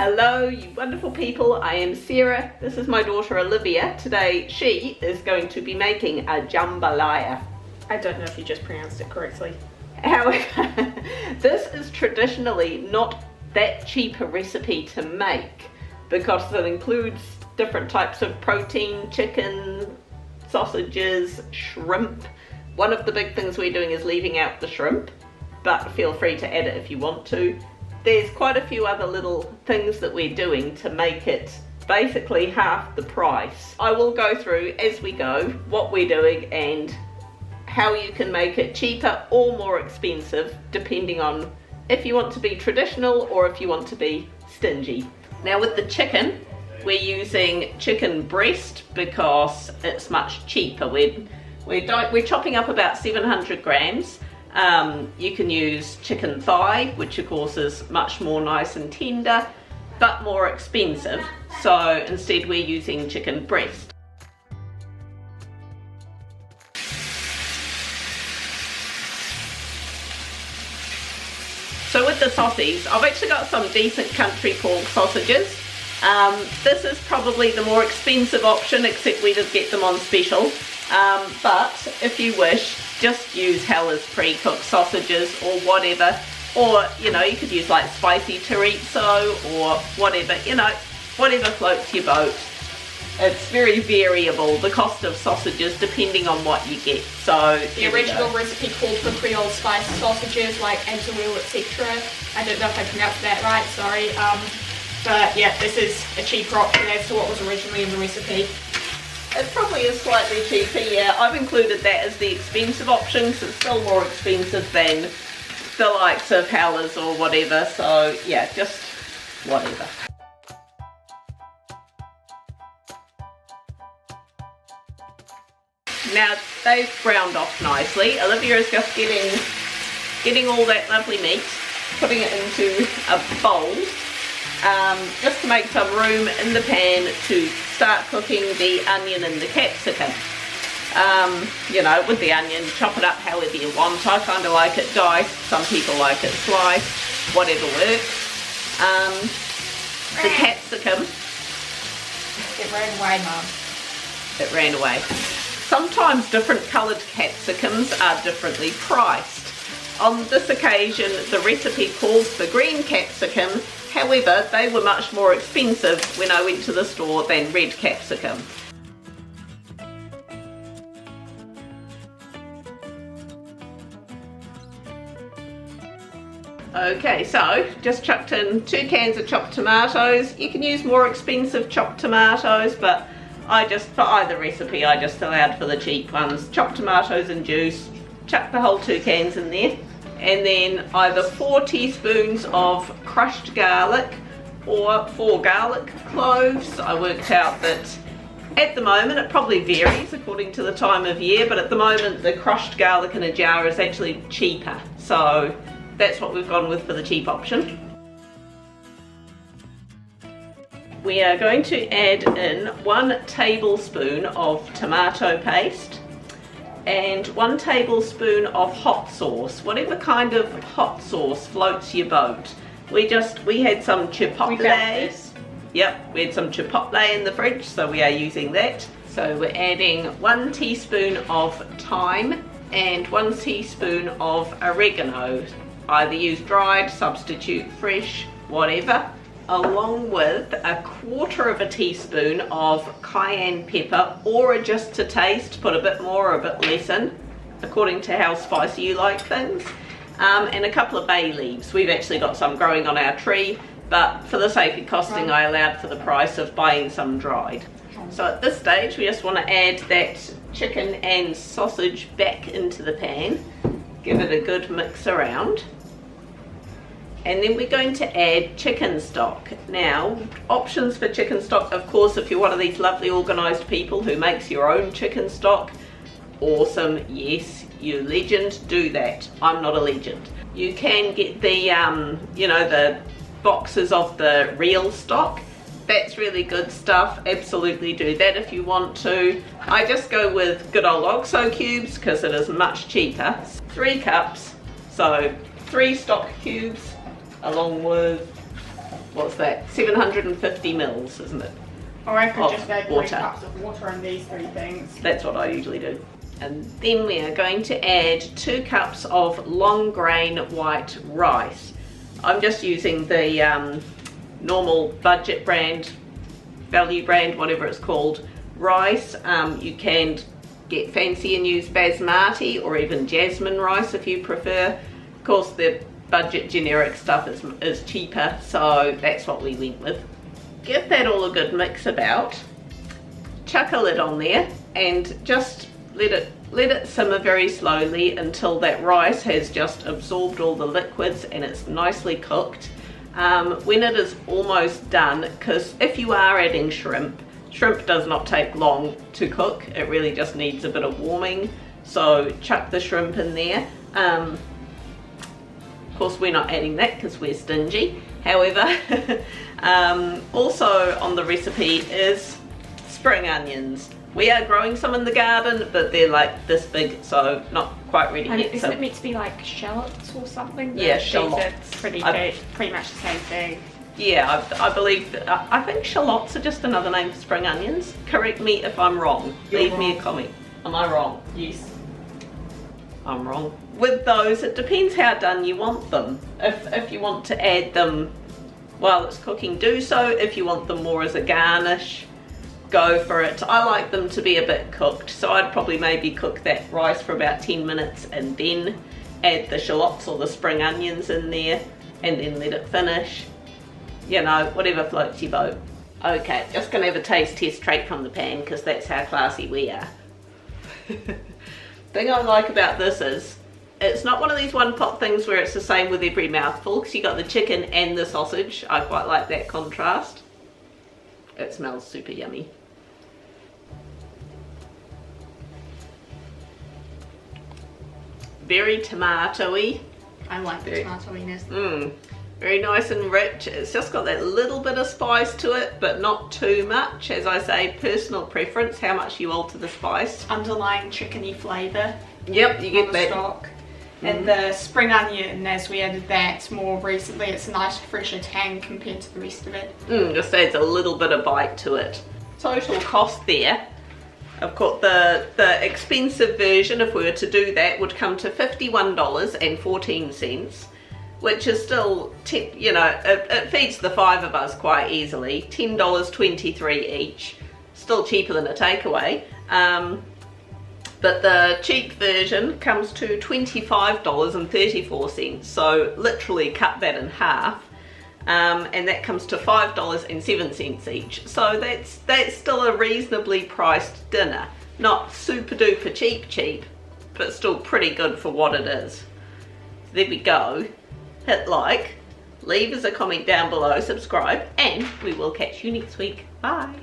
Hello, you wonderful people. I am Sarah. This is my daughter Olivia. Today she is going to be making a jambalaya. I don't know if you just pronounced it correctly. However, this is traditionally not that cheap a recipe to make because it includes different types of protein, chicken, sausages, shrimp. One of the big things we're doing is leaving out the shrimp, but feel free to add it if you want to. There's quite a few other little things that we're doing to make it basically half the price. I will go through as we go what we're doing and how you can make it cheaper or more expensive depending on if you want to be traditional or if you want to be stingy. Now with the chicken, we're using chicken breast because it's much cheaper. We're chopping up about 700 grams. You can use chicken thigh, which of course is much more nice and tender, but more expensive. So instead we're using chicken breast. So with the sausages, I've actually got some decent country pork sausages. This is probably the more expensive option, except we just get them on special. But if you wish, just use Hella's pre-cooked sausages or whatever, or you know, you could use like spicy chorizo or whatever, you know, whatever floats your boat. It's very variable, the cost of sausages, depending on what you get. So the original recipe called for Creole spice sausages like Anzouil, etc. I don't know if I pronounced that right, sorry. But yeah, this is a cheaper option as to what was originally in the recipe. It probably is slightly cheaper, yeah. I've included that as the expensive option because it's still more expensive than the likes of Hella's or whatever. So yeah, just whatever. Now they've browned off nicely. Olivia is just getting all that lovely meat, putting it into a bowl. Just to make some room in the pan to start cooking the onion and the capsicum. You know, with the onion, chop it up however you want. I kind of like it diced, some people like it sliced, whatever works. The capsicum. It ran away, Mum. It ran away. Sometimes different coloured capsicums are differently priced. On this occasion, the recipe calls for green capsicum. However, they were much more expensive when I went to the store than red capsicum. Okay, so just chucked in 2 cans of chopped tomatoes. You can use more expensive chopped tomatoes, but for either recipe, I just allowed for the cheap ones. Chopped tomatoes and juice, chuck the whole 2 cans in there. And then either 4 teaspoons of crushed garlic or 4 garlic cloves. I worked out that at the moment, it probably varies according to the time of year, but at the moment the crushed garlic in a jar is actually cheaper. So that's what we've gone with for the cheap option. We are going to add in 1 tablespoon of tomato paste and 1 tablespoon of hot sauce, whatever kind of hot sauce floats your boat. We had some chipotle. Yep, we had some chipotle in the fridge, so we are using that. So we're adding 1 teaspoon of thyme and 1 teaspoon of oregano. Either use dried, substitute fresh, whatever. Along with 1/4 teaspoon of cayenne pepper, or adjust to taste, put a bit more or a bit less in, according to how spicy you like things, and a couple of bay leaves. We've actually got some growing on our tree, but for the sake of costing, I allowed for the price of buying some dried. So at this stage, we just want to add that chicken and sausage back into the pan, give it a good mix around. And then we're going to add chicken stock. Now, options for chicken stock, of course, if you're one of these lovely organised people who makes your own chicken stock, awesome, yes, you legend, do that. I'm not a legend. You can get the, you know, the boxes of the real stock. That's really good stuff. Absolutely do that if you want to. I just go with good old OXO cubes because it is much cheaper. 3 cups, so 3 stock cubes along with what's that, 750 mils, isn't it? Or I could Of just add 3 water. cups of water on these 3 things. That's what I usually do. And then we are going to add 2 cups of long grain white rice. I'm just using the normal budget brand, value brand, whatever it's called, rice. You can get fancy and use basmati or even jasmine rice if you prefer. Of course, the budget generic stuff is cheaper, so that's what we went with. Give that all a good mix about. Chuck a lid on there and just let it simmer very slowly until that rice has just absorbed all the liquids and it's nicely cooked. When it is almost done, because if you are adding shrimp does not take long to cook. It really just needs a bit of warming. So chuck the shrimp in there. Of course, we're not adding that because we're stingy. However, also on the recipe is spring onions. We are growing some in the garden, but they're like this big, so not quite ready And yet. isn't So it meant to be like shallots or something? Yeah, These shallots. are pretty much the same thing. yeah, I believe that, I think shallots are just another name for spring onions. Correct me if I'm wrong. You're Leave me a wrong. comment. Am I wrong? Yes. I'm wrong. With those, it depends how done you want them. If you want to add them while it's cooking, do so. If you want them more as a garnish, go for it. I like them to be a bit cooked, so I'd probably maybe cook that rice for about 10 minutes and then add the shallots or the spring onions in there and then let it finish. You know, whatever floats your boat. Okay, just gonna have a taste test straight from the pan because that's how classy we are. Thing I like about this is it's not one of these one pot things where it's the same with every mouthful, because you got the chicken and the sausage. I quite like that contrast. It smells super yummy. Very tomatoey. I like the tomatoiness. Very nice and rich. It's just got that little bit of spice to it, but not too much. As I say, personal preference, how much you alter the spice. Underlying chickeny flavour. Yep, you on get the that. stock. And the spring onion, as we added that more recently, it's a nice fresher tang compared to the rest of it. Just adds a little bit of bite to it. Total cost there. Of course, the expensive version, if we were to do that, would come to $51.14, which is still, you know, it feeds the 5 of us quite easily. $10.23 each, still cheaper than a takeaway. But the cheap version comes to $25.34, so literally cut that in half. And that comes to $5.07 each. So that's still a reasonably priced dinner. Not super duper cheap, but still pretty good for what it is. There we go. Hit like, leave us a comment down below, subscribe, and we will catch you next week. Bye.